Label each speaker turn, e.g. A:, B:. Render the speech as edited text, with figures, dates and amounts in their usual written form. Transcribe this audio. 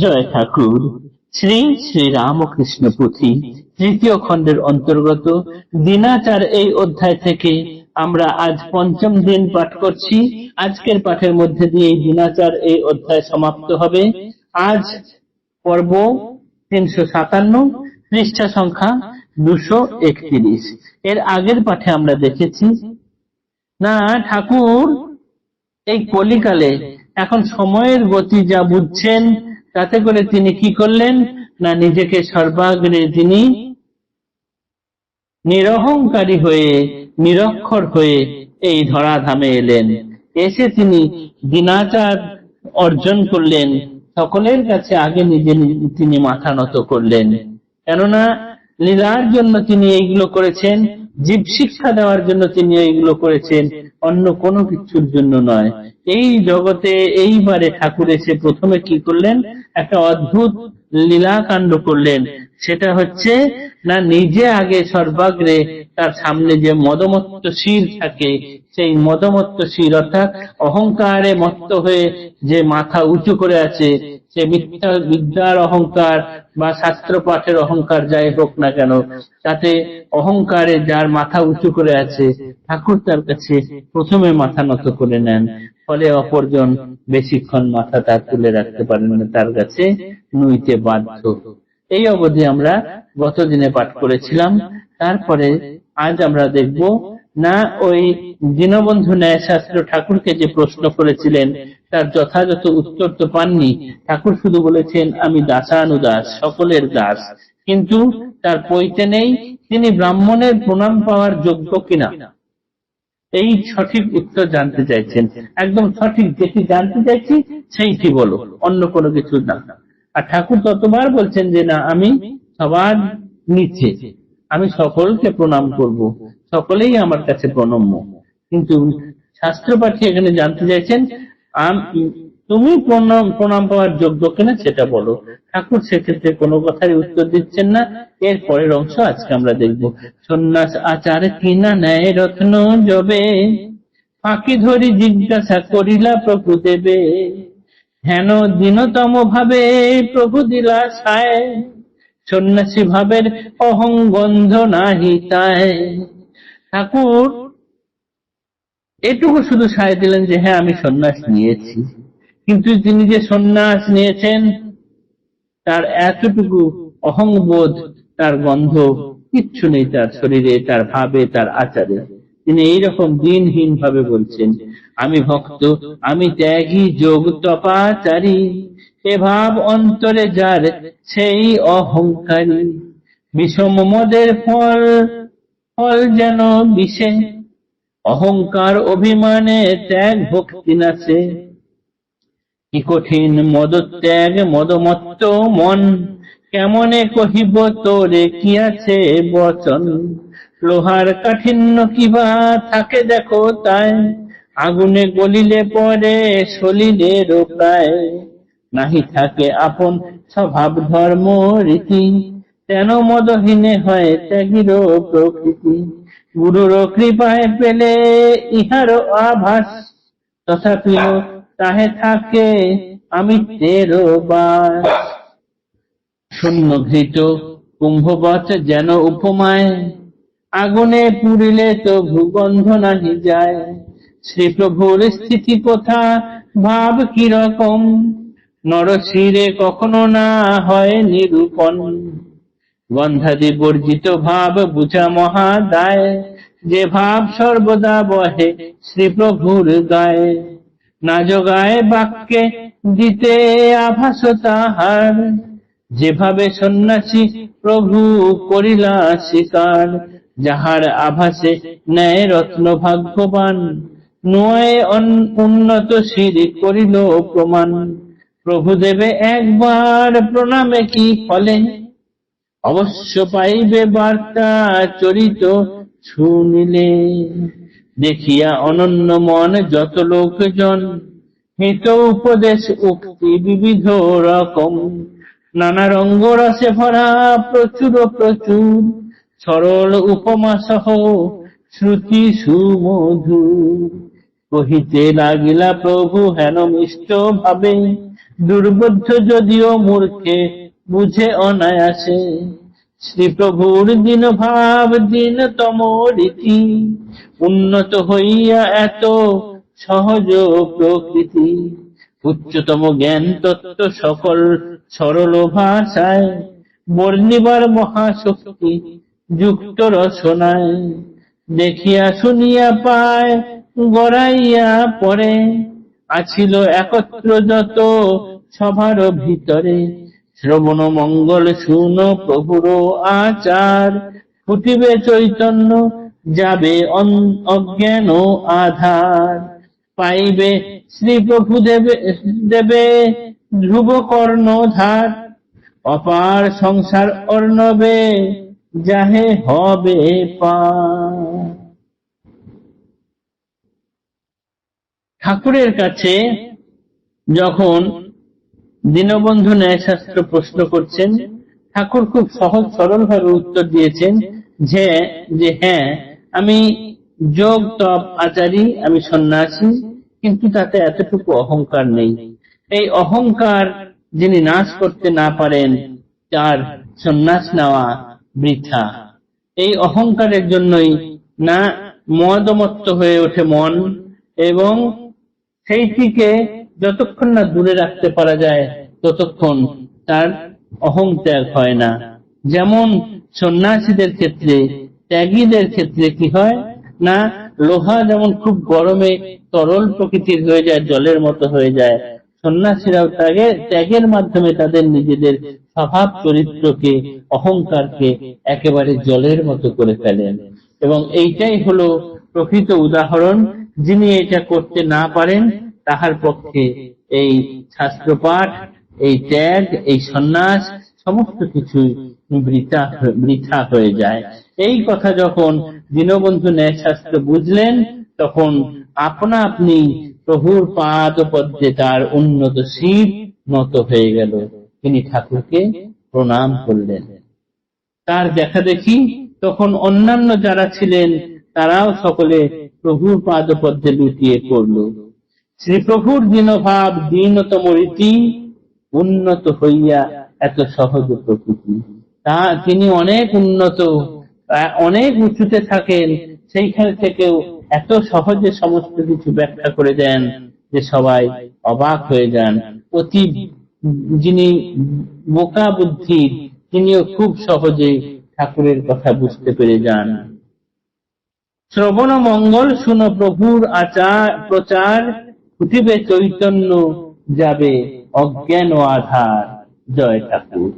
A: জয় ঠাকুর। শ্রী শ্রী রামকৃষ্ণ পুঁথি তৃতীয় খণ্ডের অন্তর্গত দিনাচার এই অধ্যায় থেকে আমরা আজ পঞ্চম দিন পাঠ করছি। আজকের পাঠের মধ্যে দিয়ে এই দিনাচার এই অধ্যায় সমাপ্ত হবে। আজ পর্ব 357, পৃষ্ঠা সংখ্যা 231। এর আগের পাঠে আমরা দেখেছি না ঠাকুর এই কলিকালে এখন সময়ের গতি যা বুঝছেন, তাতে করে তিনি কি করলেন না নিজেকে সর্বাগ্রে তিনি নিরহংকারী হয়ে নিরক্ষর হয়ে এই ধরাধামে এলেন। এসে তিনি দিনাচার অর্জন করলেন। সকলের কাছে আগে নিজে তিনি মাথা নত করলেন, কেননা লীলার জন্য তিনি এইগুলো করেছেন, জীব শিক্ষা দেওয়ার জন্য তিনি এইগুলো করেছেন, অন্য কোনো কিছুর জন্য নয়। এই জগতে এইবারে ঠাকুর এসে প্রথমে কি করলেন, একটা অদ্ভুত লীলাকাণ্ড করলেন। সেটা হচ্ছে না নিজে আগে সর্বাগ্রে তার সামনে যে মদমত্ত শির থাকে, সেই মদমত্ত শির অর্থাৎ অহংকারে মত্ত হয়ে যে মাথা উঁচু করে আছে, সে মিথ্যা বিদ্যার অহংকার বা শাস্ত্র পাঠের অহংকার যাই হোক না কেন, তাতে অহংকারে যার মাথা উঁচু করে আছে, ঠাকুর তার কাছে প্রথমে মাথা নত করে নেন। ফলে অপরজন বেশিক্ষণ মাথা তার তুলে রাখতে পারেন না, তার কাছে নুইতে বাধ্য। এই অবধি আমরা গত দিনে পাঠ করেছিলাম। তারপরে আজ আমরা দেখব না ওই দীনবন্ধু ন্যায়শাস্ত্র ঠাকুরকে যে প্রশ্ন করেছিলেন, তার যথাযথ উত্তর তো পাননি। ঠাকুর শুধু বলেছেন আমি দাসানুদাস, সকলের দাস, কিন্তু তার পৈতে নেই তিনি ব্রাহ্মণের প্রণাম পাওয়ার যোগ্য কিনা, এই সঠিক উত্তর জানতে চাইছেন। একদম সঠিক, যেটি জানতে চাইছি সেইটি বলো, অন্য কোনো কিছু না। আর ঠাকুর ততবার বলছেন যে না আমি সবার নিচে, আমি সকলকে প্রণাম করব, সকলেই আমার কাছে প্রণম্য। কিন্তু শাস্ত্র পাঠী এখানে জানতে চাইছেন তুমি প্রণাম পাওয়ার যোগ্য কিনা সেটা বলো। ঠাকুর সেক্ষেত্রে কোনো কথারই উত্তর দিচ্ছেন না। এর পরের অংশ আজকে আমরা দেখব। সন্ন্যাস আচার কিনা ন্যায় রত্ন জবে, ফাঁকি ধরি জিজ্ঞাসা করিলা প্রভু দেবে, হেন দীনতম ভাবে প্রভু দিলা সায়, সন্ন্যাসী ভাবের অহং গন্ধ নাহি তাই। ঠাকুর এটুকু শুধু সায় দিলেন যে হ্যাঁ আমি সন্ন্যাস নিয়েছি, কিন্তু তিনি যে সন্ন্যাস নিয়েছেন তার এতটুকু অহংবোধ, তার গন্ধ কিচ্ছু নেই তার শরীরে, তার ভাবে, তার আচারে। তিনি এইরকম দিনহীন ভাবে বলছেন আমি ভক্ত, আমি ত্যাগী, যোগ তপাচারী, এ ভাব অন্তরে যার সেই অহংকারী, বিষম মদের ফল ফল যেন বিষে, অহংকার অভিমানে ত্যাগ ভক্তি নাশে, কি কঠিন মদত্যাগ মদমত্ত মন, কেমনে কহিব তোরে কি আছে বচন, লোহার কাঠিন্য কিবা থাকে দেখো তাই, আগুনে গলিলে পরে সলিলের প্রায়, নাহি থাকে আপন স্বভাব ধর্ম রীতি, তেন মদহীনে হয় ত্যাগীর প্রকৃতি, গুরুর কৃপায় পেলে ইহার আভাস, তথাপি তাহে থাকে আমি তেরো বাস, শূন্য ঘৃত কুম্ভবৎ যেন উপমায়, আগুনে পুড়িলে তো ভূগন্ধ নাহি যায়, শ্রীপ্রভুর স্থিতি কোথা ভাব কিরকম, নরশিরে কখনো না হয় নিরূপণ, গন্ধাদি বর্জিত ভাব বুঝা মহা দায়, যে ভাব সর্বদা বহে শ্রীপ্রভুর গায়ে, না যোগায় বাক্যে দিতে আভাস তাহার, যেভাবে সন্ন্যাসী প্রভু করিলা স্বীকার, যাহার আভাসে ন্যায় রত্ন ভাগ্যবান, নয় উন্নত শির করিল প্রমাণ, প্রভু দেবে একবার প্রণামে কি ফলে, অবশ্য পাইবে বার্তা চরিত শুনিলে, দেখিয়া অনন্য মন যত লোকজন, হিত উপদেশ উক্তি বিবিধ রকম, নানা রঙ্গ রসে ভরা প্রচুর প্রচুর, সরল উপমা সহ শ্রুতি সুমধুর, কহিতে লাগিলা প্রভু হেন মিষ্ট ভাবে, দুর্বোধ্য যদিও মূর্খে বুঝে অনায়াসে, শ্রীপ্রভুর দীন ভাব দীনতম রীতি, উন্নত হইয়া এত সহজ প্রকৃতি। উচ্চতম জ্ঞান তত্ত্ব সকল সরল ভাষায়, বর্ণিবার মহাশক্তি যুক্ত রচনায়। দেখিয়া শুনিয়া পায় গড়াইয়া পরে, আছিল একত্র যত সভার ভিতরে। শ্রবণ মঙ্গল শুন প্রভুর আচার, ফুটিবে চৈতন্য যাবে অজ্ঞান আধার। পাইবে শ্রী প্রভু দেবে দেবে ধ্রুব কর্ণধার, অপার সংসার অর্ণবে যাহে হবে পার। ঠাকুরের কাছে যখন দীনবন্ধু ন্যায়শাস্ত্র প্রশ্ন করছেন, ঠাকুর খুব সহজ সরল ভাবে উত্তর দিয়েছেন যে হ্যাঁ, আমি যোগ তপ আচারী, আমি সন্ন্যাসী, কিন্তু তাতে এতটুকু অহংকার নেই। এই অহংকার যিনি নাশ করতে না পারেন, তার সন্ন্যাস নেওয়া বৃথা। এই অহংকারের জন্যই না মদমত্ত হয়ে ওঠে মন, এবং সেইটিকে যতক্ষণ না দূরে রাখতে পারা যায় ততক্ষণ তার অহংত্যাগ হয় না। যেমন সন্ন্যাসীদের ক্ষেত্রে, ত্যাগীদের ক্ষেত্রে কি হয় না, লোহা যেমন খুব গরমে তরল প্রকৃতির হয়ে যায়, জলের মতো হয়ে যায়, সন্ন্যাসীরাও ত্যাগের মাধ্যমে তাদের নিজেদের স্বভাব চরিত্রকে, অহংকারকে একেবারে জলের মতো করে ফেলেন। এবং এইটাই হলো প্রকৃত উদাহরণ। যিনি এটা করতে না পারেন তাহার পক্ষে এই শাস্ত্রপাঠ, এই ত্যাগ, এই সন্ন্যাস সমস্ত কিছুই বৃথা হয়ে যায়। এই কথা যখন দীনবন্ধু ন্যায়শাস্ত্র বুঝলেন, তখন আপনা আপনি প্রভুর পাদ পদ্মে তার উন্নত শির নত হয়ে গেল। তিনি ঠাকুরকে প্রণাম করলেন। তার দেখা দেখি তখন অন্যান্য যারা ছিলেন তারাও সকলে প্রভুর পাদ পদ্মে লুটিয়ে পড়ল। শ্রীপ্রভুর দীনভাব দীনতম রীতি, উন্নত হইয়া এত সহজ প্রকৃতি। তিনি অনেক উন্নত, অনেক উঁচুতে থাকেন, সেইখানে থেকেও এত সহজে সমস্ত কিছু ব্যাখ্যা করে দেন যে সবাই অবাক হয়ে যান। অতি যিনি বোকা বুদ্ধির, তিনিও খুব সহজে ঠাকুরের কথা বুঝতে পেরে যান। শ্রবণ মঙ্গল শুন প্রভুর আচার প্রচার, ফুটিবে চৈতন্য যাবে অজ্ঞান আধার। জয় ঠাকুর।